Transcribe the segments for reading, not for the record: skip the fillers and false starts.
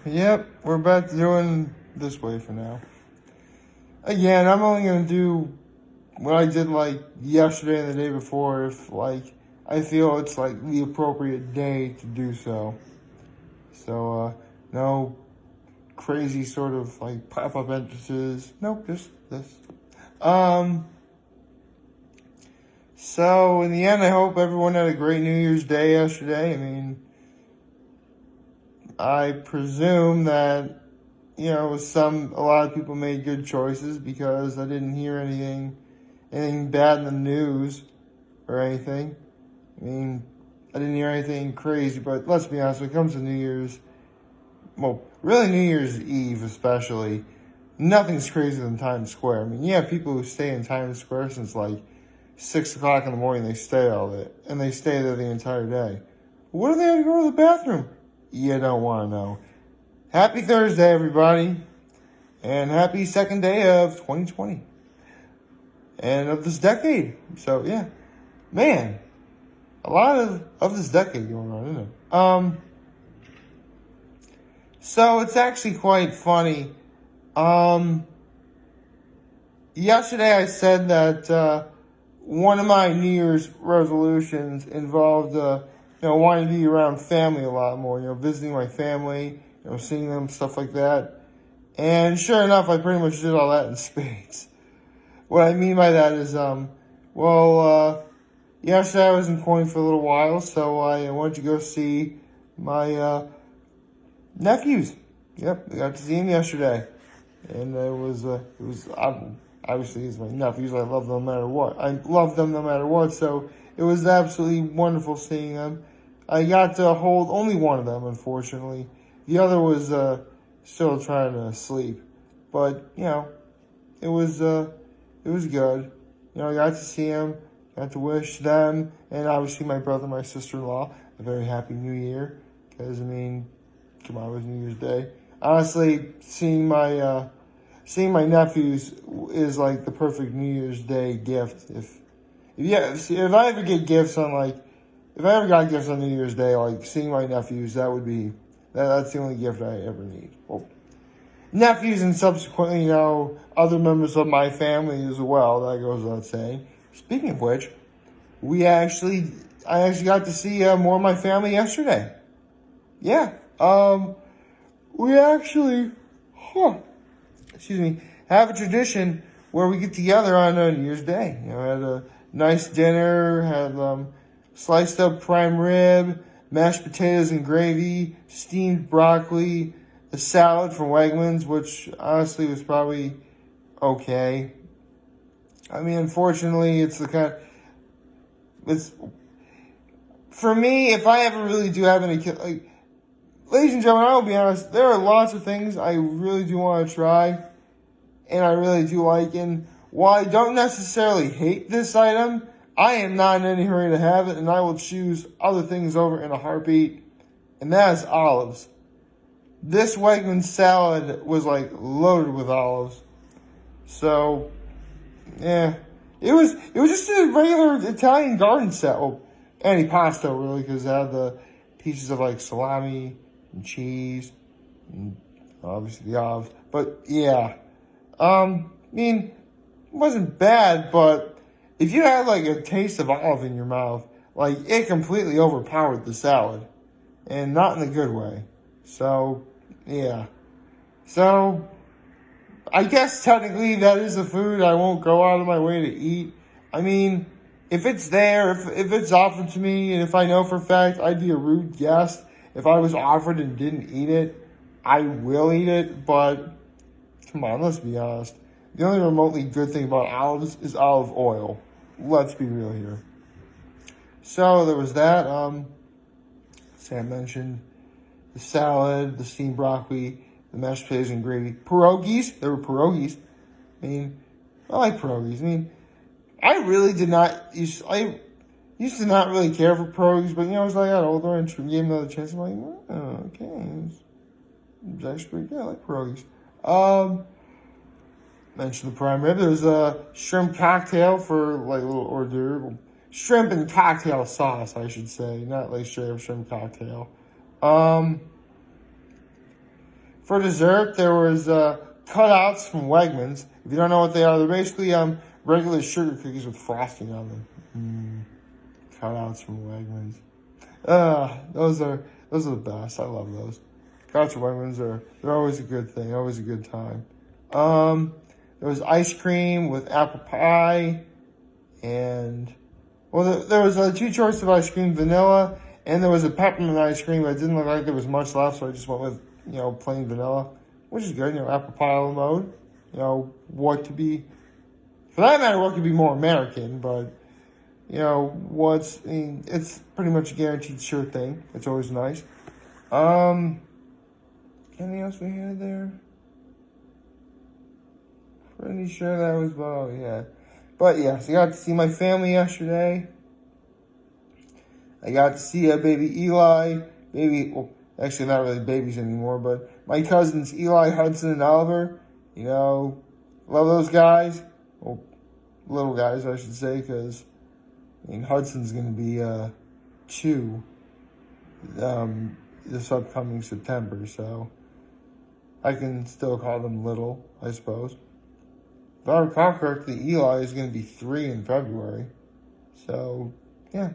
Yep, we're back to doing this way for now. Again, I'm only going to do what I did like yesterday and the day before if I feel it's like the appropriate day to do so. So, no crazy sort of like pop-up entrances. Nope, just this. So in the end, I hope everyone had a great New Year's Day yesterday. I mean, I presume that, a lot of people made good choices because I didn't hear anything bad in the news or anything. I mean, I didn't hear anything crazy, but let's be honest, when it comes to New Year's, well, really New Year's Eve especially, nothing's crazier than Times Square. I mean, you have people who stay in Times Square since like 6 o'clock in the morning, they stay all day, and they stay there the entire day. What do they have to go to the bathroom? You don't want to know. Happy Thursday, everybody, and happy second day of 2020 and of this decade. So yeah, man, a lot of this decade going on, isn't it? So it's actually quite funny. Yesterday I said that one of my New Year's resolutions involved wanting to be around family a lot more, visiting my family, seeing them, stuff like that. And sure enough, I pretty much did all that in spades. What I mean by that is, yesterday I was in Corning for a little while, so I went to go see my nephews. Yep, I got to see him yesterday. And it was obviously he's my nephews. I love them no matter what. I love them no matter what, so it was absolutely wonderful seeing them. I got to hold only one of them, unfortunately. The other was still trying to sleep, but it was good. I got to see them, got to wish them, and obviously my brother, and my sister-in-law, a very happy New Year. Because come on, it was New Year's Day. Honestly, seeing my nephews is like the perfect New Year's Day gift. If I ever get gifts if I ever got gifts on New Year's Day, like seeing my nephews, that's the only gift I ever need. Well, nephews and subsequently, other members of my family as well. That goes without saying. Speaking of which, I actually got to see more of my family yesterday. Yeah. We actually, have a tradition where we get together on New Year's Day. Had a nice dinner, had sliced up prime rib, mashed potatoes and gravy, steamed broccoli, a salad from Wegmans, which honestly was probably okay. I mean, unfortunately, for me, if I ever really do have any kids, ladies and gentlemen, I will be honest, there are lots of things I really do want to try, and I really do like, and while I don't necessarily hate this item, I am not in any hurry to have it, and I will choose other things over in a heartbeat, and that is olives. This Wegmans salad was loaded with olives. So, yeah. It was just a regular Italian garden salad. Well, antipasto really, because it had the pieces of salami and cheese and obviously the olives. But yeah. It wasn't bad, but if you had a taste of olive in your mouth, it completely overpowered the salad. And not in a good way. So, yeah. So, I guess technically that is a food I won't go out of my way to eat. I mean, if it's there, if it's offered to me, and if I know for a fact I'd be a rude guest, if I was offered and didn't eat it, I will eat it, but come on, let's be honest. The only remotely good thing about olives is olive oil. Let's be real here. So there was that. I mentioned the salad, the steamed broccoli, the mashed potatoes and gravy. Pierogies. There were pierogies. I like pierogies. I really did not I used to not really care for pierogies, but as I got older and gave them another chance, I'm like, oh, okay. It's actually pretty good. I like pierogies. Mentioned the prime rib. There's a shrimp cocktail for a little hors d'oeuvre. Shrimp and cocktail sauce, I should say. Not straight up shrimp cocktail. For dessert, there was cutouts from Wegmans. If you don't know what they are, they're basically regular sugar cookies with frosting on them. Cutouts from Wegmans. Those are the best. I love those. Cutouts from Wegmans they're always a good thing. Always a good time. There was ice cream with apple pie, and there was two choices of ice cream, vanilla, and there was a peppermint ice cream. But it didn't look like there was much left, so I just went with plain vanilla, which is good. Apple pie mode. What could be, for that matter, what could be more American? But it's pretty much a guaranteed sure thing. It's always nice. Anything else we had there? Pretty sure that was about yeah. But yeah, so I got to see my family yesterday. I got to see baby Eli, well, actually not really babies anymore, but my cousins Eli, Hudson, and Oliver. Love those guys. Well, little guys, I should say, because Hudson's going to be 2 this upcoming September, so I can still call them little, I suppose. If I recall correctly, Eli is going to be 3 in February. So, yeah,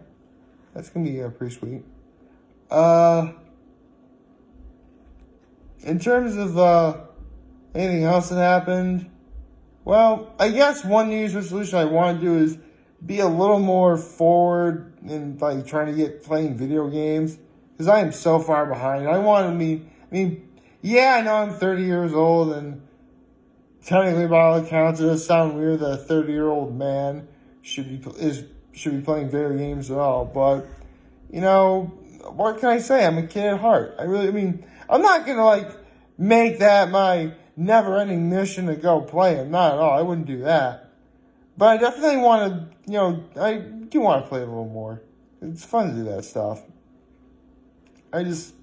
that's going to be pretty sweet. In terms of anything else that happened, well, I guess one New Year's resolution I want to do is be a little more forward in trying to get playing video games, because I am so far behind. I know I'm 30 years old, and technically, by all accounts, it does sound weird that a 30-year-old man should be playing video games at all. But what can I say? I'm a kid at heart. I'm not gonna make that my never-ending mission to go play them. Not at all. I wouldn't do that. But I definitely want to. I do want to play a little more. It's fun to do that stuff. I just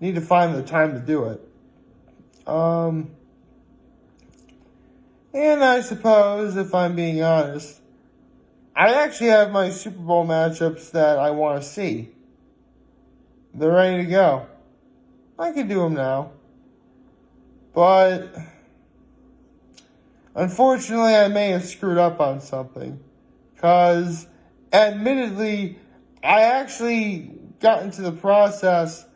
need to find the time to do it. And I suppose, if I'm being honest, I actually have my Super Bowl matchups that I want to see. They're ready to go. I could do them now. But unfortunately, I may have screwed up on something. Because, admittedly, I actually got into the process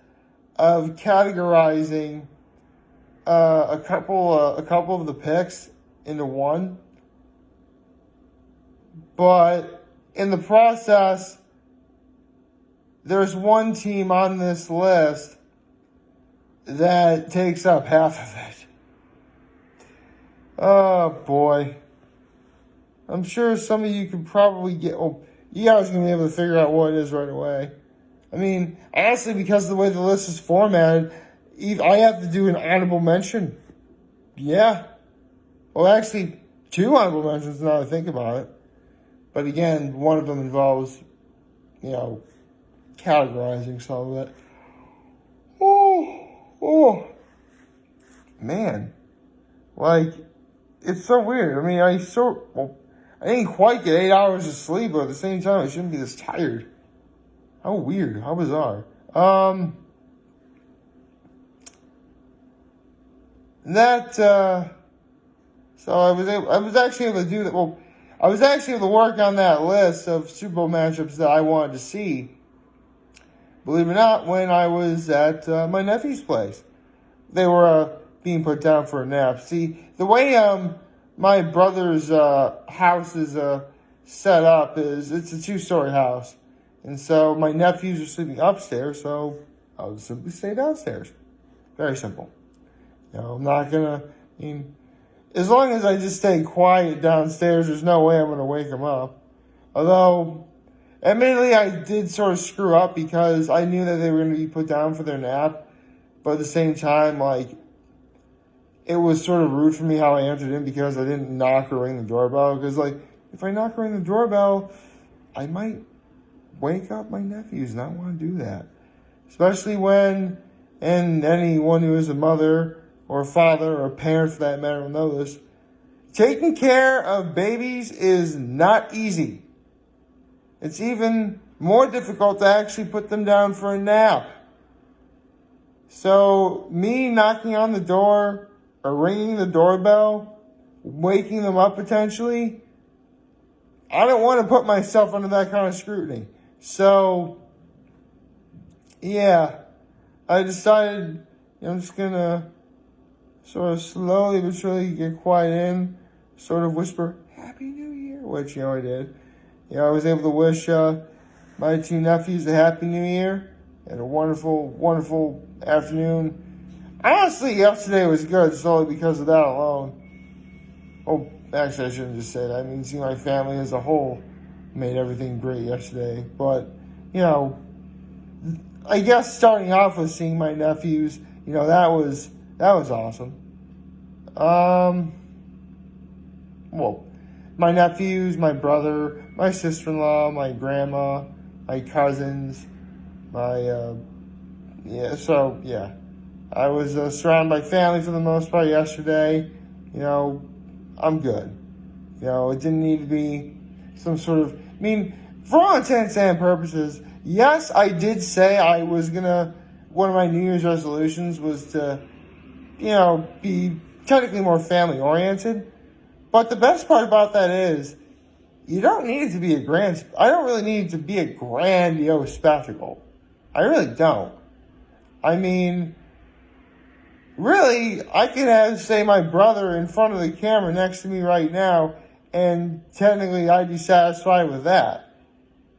of categorizing a couple of the picks into one. But in the process, there's one team on this list that takes up half of it. Oh boy. I'm sure some of you could probably get, you guys are going to be able to figure out what it is right away. Honestly, because of the way the list is formatted, I have to do an honorable mention. Yeah. Well, actually, 2 honorable mentions now that I think about it. But again, one of them involves, categorizing some of it. Oh, man. It's so weird. I didn't quite get 8 hours of sleep, but at the same time, I shouldn't be this tired. How weird. How bizarre. So I was actually able to do that. Well, I was actually able to work on that list of Super Bowl matchups that I wanted to see. Believe it or not, when I was at my nephew's place, they were being put down for a nap. See, the way my brother's house is set up is it's a 2-story house. And so my nephews are sleeping upstairs, so I'll just simply stay downstairs. Very simple. I'm not going to, as long as I just stay quiet downstairs, there's no way I'm going to wake them up. Although, admittedly, I did sort of screw up because I knew that they were going to be put down for their nap. But at the same time, it was sort of rude for me how I answered in because I didn't knock or ring the doorbell. Because, if I knock or ring the doorbell, I might wake up my nephews, and I don't want to do that. Especially when, and anyone who is a mother or a father or a parent for that matter will know this, taking care of babies is not easy. It's even more difficult to actually put them down for a nap. So me knocking on the door or ringing the doorbell, waking them up potentially, I don't want to put myself under that kind of scrutiny. So, yeah, I decided I'm just going to sort of slowly but surely get quiet in, sort of whisper, Happy New Year, which, I did. I was able to wish my two nephews a Happy New Year and a wonderful, wonderful afternoon. Honestly, yesterday was good solely because of that alone. Oh, actually, I shouldn't just say that. I mean, seeing my family as a whole made everything great yesterday. But, I guess starting off with seeing my nephews, that was awesome. Well, my nephews, my brother, my sister-in-law, my grandma, my cousins, I was surrounded by family for the most part yesterday. I'm good. It didn't need to be some sort of, for all intents and purposes, yes, I did say one of my New Year's resolutions was to, be technically more family oriented. But the best part about that is, you don't need it to be I don't really need it to be a grandiose spectacle. I really don't. Really, I could have, say, my brother in front of the camera next to me right now, and technically I'd be satisfied with that.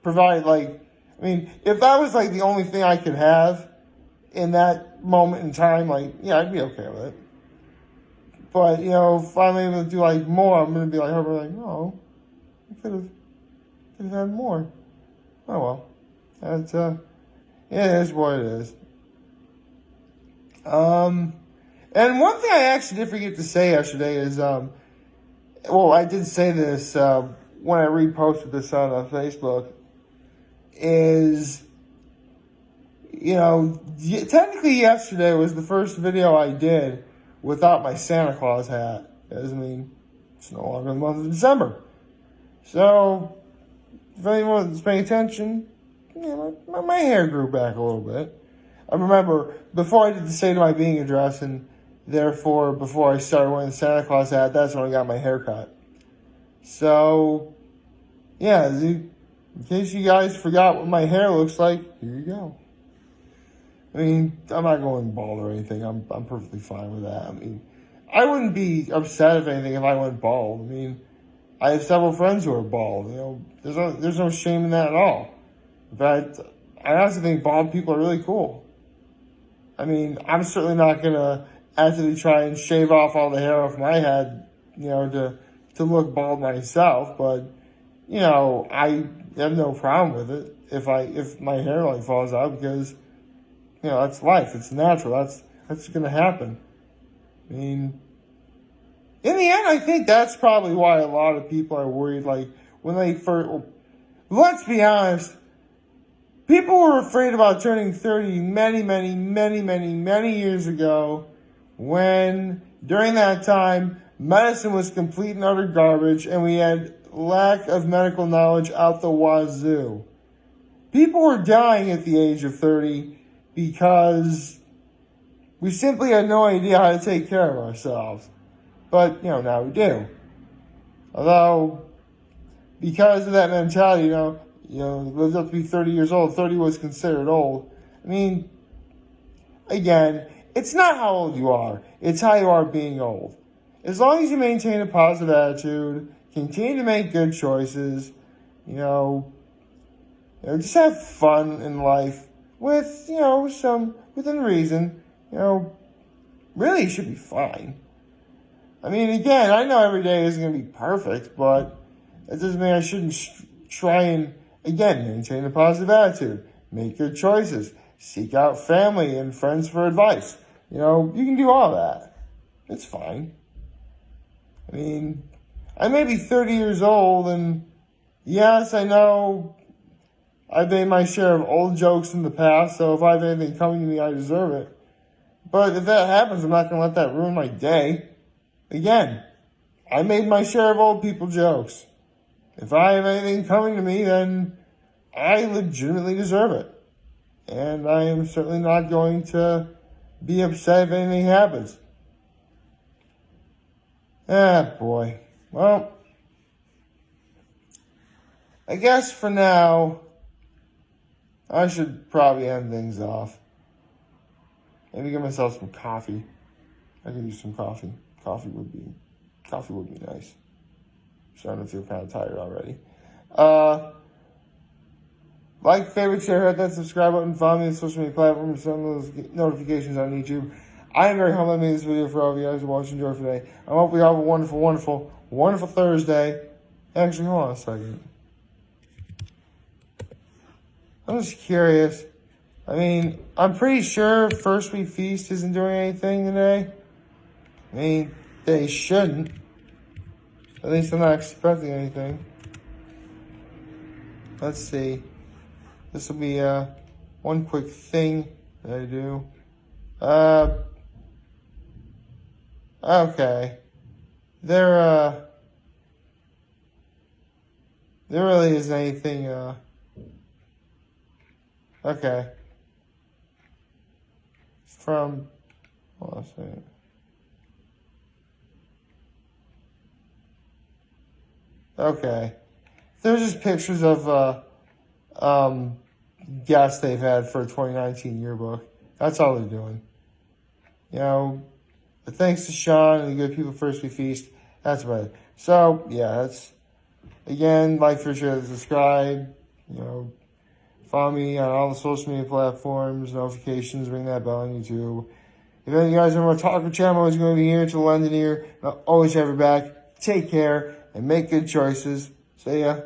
Provided, if that was, the only thing I could have in that moment in time, I'd be okay with it. But, if I'm able to do, more, I'm going to be oh, I could have had more. Oh, well. That's, it is what it is. And one thing I actually did forget to say yesterday is, I did say this when I reposted this on Facebook, is, technically yesterday was the first video I did without my Santa Claus hat. Because, it's no longer the month of December. So, if anyone's paying attention, my hair grew back a little bit. I remember, before I did the Say to My Being address, and therefore, before I started wearing the Santa Claus hat, that's when I got my hair cut. So, yeah, in case you guys forgot what my hair looks like, here you go. I'm not going bald or anything. I'm perfectly fine with that. I wouldn't be upset, if anything, if I went bald. I have several friends who are bald. There's no shame in that at all. In fact, I honestly think bald people are really cool. I'm certainly not going to actively try and shave off all the hair off my head, to look bald myself. But, I have no problem with it if my hair falls out, because, that's life. It's natural. That's going to happen. In the end, I think that's probably why a lot of people are worried, when they first, let's be honest, people were afraid about turning 30 many, many, many, many, many years ago, when, during that time, medicine was complete and utter garbage, and we had lack of medical knowledge out the wazoo. People were dying at the age of 30 because we simply had no idea how to take care of ourselves. But, now we do. Although, because of that mentality, lived up to be 30 years old. 30 was considered old. Again, it's not how old you are. It's how you are being old. As long as you maintain a positive attitude, continue to make good choices, just have fun in life with, within reason, really you should be fine. Again, I know every day isn't going to be perfect, but that doesn't mean I shouldn't try and, again, maintain a positive attitude, make good choices, seek out family and friends for advice. You can do all that. It's fine. I may be 30 years old, and yes, I know I've made my share of old jokes in the past, so if I have anything coming to me, I deserve it. But if that happens, I'm not going to let that ruin my day. Again, I made my share of old people jokes. If I have anything coming to me, then I legitimately deserve it. And I am certainly not going to be upset if anything happens. Ah, boy. Well, I guess for now, I should probably end things off. Maybe get myself some coffee. I could use some coffee. Coffee would be nice. Starting to feel kind of tired already. Like, favorite, share, hit that subscribe button, follow me on social media platforms, send those notifications on YouTube. I am very humbled I made this video for all of you guys to watch and enjoy today. I hope you have a wonderful, wonderful, wonderful Thursday. Actually, hold on a second. I'm just curious. I mean, I'm pretty sure First We Feast isn't doing anything today. I mean, they shouldn't. At least I'm not expecting anything. Let's see. This will be one quick thing that I do. Okay. There really isn't anything, okay. From, hold on a second. Okay. There's just pictures of, guests they've had for a 2019 yearbook. That's all they're doing. You know, but thanks to Sean and the good people First We Feast, that's about it. So, yeah, that's, again, like, share, subscribe, you know, follow me on all the social media platforms, notifications, ring that bell on YouTube. If any of you guys ever want to talk or chat, I'm always going to be here to lend an ear. And I'll always have your back. Take care and make good choices. See ya.